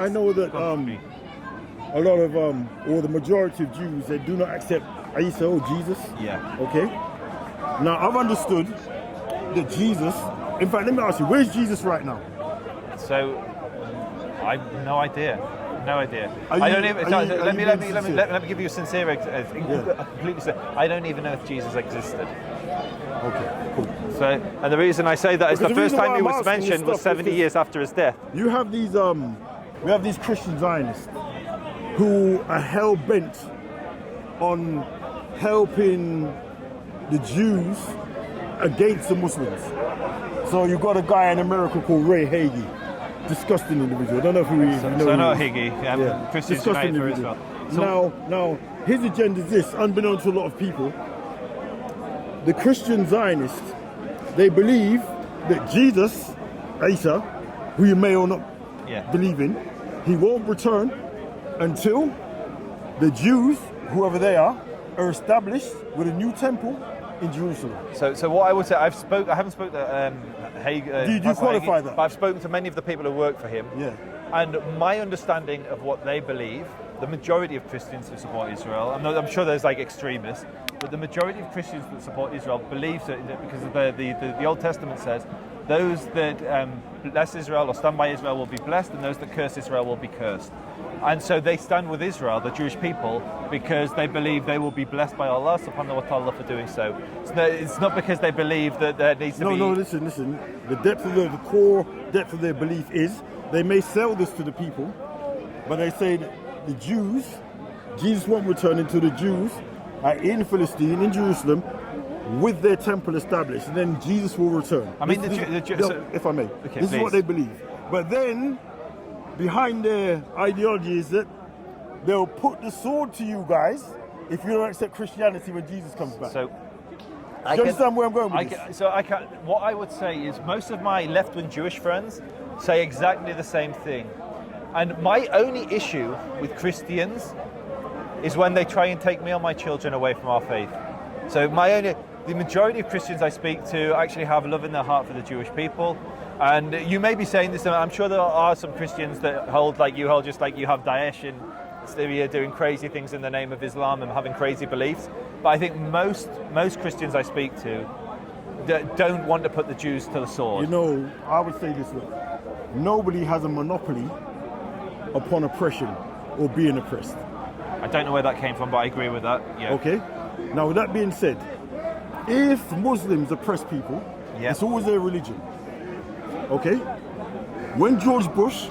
I know that a lot of or the majority of Jews, they do not accept Isa or Jesus. Yeah. Okay. Now I've understood that Jesus. In fact, let me ask you, where's Jesus right now? So, I've no idea. No idea. Are I you- don't even. are you- Let are me you let being me let me sincere? let me give you a sincere, completely sincere. I don't even know if Jesus existed. Okay, cool. So, and the reason I say that is Because the the first reason time why he I'm was asking this mentioned was stuff is 70 this- years after his death. You have these we have these Christian Zionists who are hell bent on helping the Jews against the Muslims. So you've got a guy in America called Ray Hagee, disgusting individual. I don't know if you know. So who not he is. Higgy, Christian Disgusting Zionists for individual. Israel. So, Now his agenda is this, unbeknownst to a lot of people. The Christian Zionists, they believe that Jesus, Isa, who you may or not yeah. believe in, he won't return until the Jews, whoever they are established with a new temple in Jerusalem. So what I would say, I haven't spoken to Hagee. Do you Pastor qualify Hagee, that? But I've spoken to many of the people who work for him. Yeah. And my understanding of what they believe, the majority of Christians who support Israel, I'm sure there's like extremists, but the majority of Christians that support Israel believes that because of the Old Testament says, those that bless Israel or stand by Israel will be blessed, and those that curse Israel will be cursed. And so they stand with Israel, the Jewish people, because they believe they will be blessed by Allah subhanahu wa ta'ala for doing so. It's not because they believe that there needs to be... No, listen. The depth of the core depth of their belief is, they may sell this to the people, but they say that the Jews, Jesus won't return until the Jews are in Philistine, in Jerusalem, with their temple established, and then Jesus will return. I mean, if I may, okay, this is what they believe. But then, behind their ideology is that they'll put the sword to you guys if you don't accept Christianity when Jesus comes back. So, do you understand where I'm going with this? What I would say is most of my left-wing Jewish friends say exactly the same thing. And my only issue with Christians is when they try and take me or my children away from our faith. So the majority of Christians I speak to actually have love in their heart for the Jewish people. And you may be saying this, and I'm sure there are some Christians that hold just like you have Daesh in Syria doing crazy things in the name of Islam and having crazy beliefs. But I think most Christians I speak to don't want to put the Jews to the sword. You know, I would say this, look, nobody has a monopoly upon oppression or being oppressed. I don't know where that came from, but I agree with that. Yeah. Okay? Now, with that being said, if Muslims oppress people, it's always their religion. Okay? When George Bush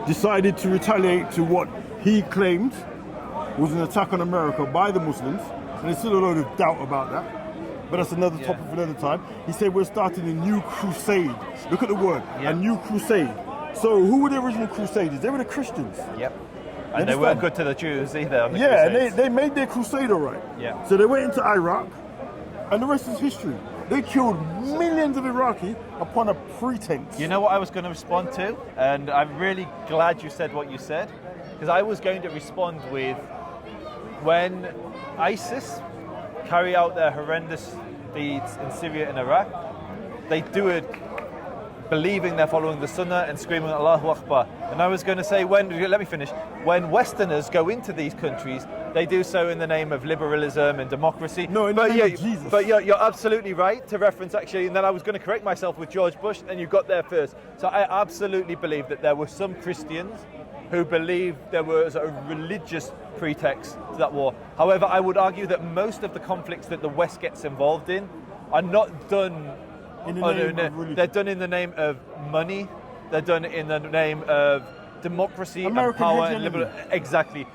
decided to retaliate to what he claimed was an attack on America by the Muslims, and there's still a lot of doubt about that, but that's another topic for another time. He said we're starting a new crusade. Look at the word, a new crusade. So who were the original crusaders? They were the Christians. Yep. And they weren't good to the Jews either. On the and they made their crusade all right. Yeah. So they went into Iraq, and the rest is history. They killed millions of Iraqi upon a pretense. You know what I was going to respond to? And I'm really glad you said what you said, because I was going to respond with, when ISIS carry out their horrendous deeds in Syria and Iraq, they do it believing they're following the Sunnah and screaming Allahu Akbar. And I was going to say, let me finish, when Westerners go into these countries, they do so in the name of liberalism and democracy. No, in the name of Jesus. But you're absolutely right to reference, actually, and then I was going to correct myself with George Bush, and you got there first. So I absolutely believe that there were some Christians who believed there was a religious pretext to that war. However, I would argue that most of the conflicts that the West gets involved in are not done in the name of religion. They're done in the name of money. They're done in the name of democracy American and power and hegemony. liberal. Exactly.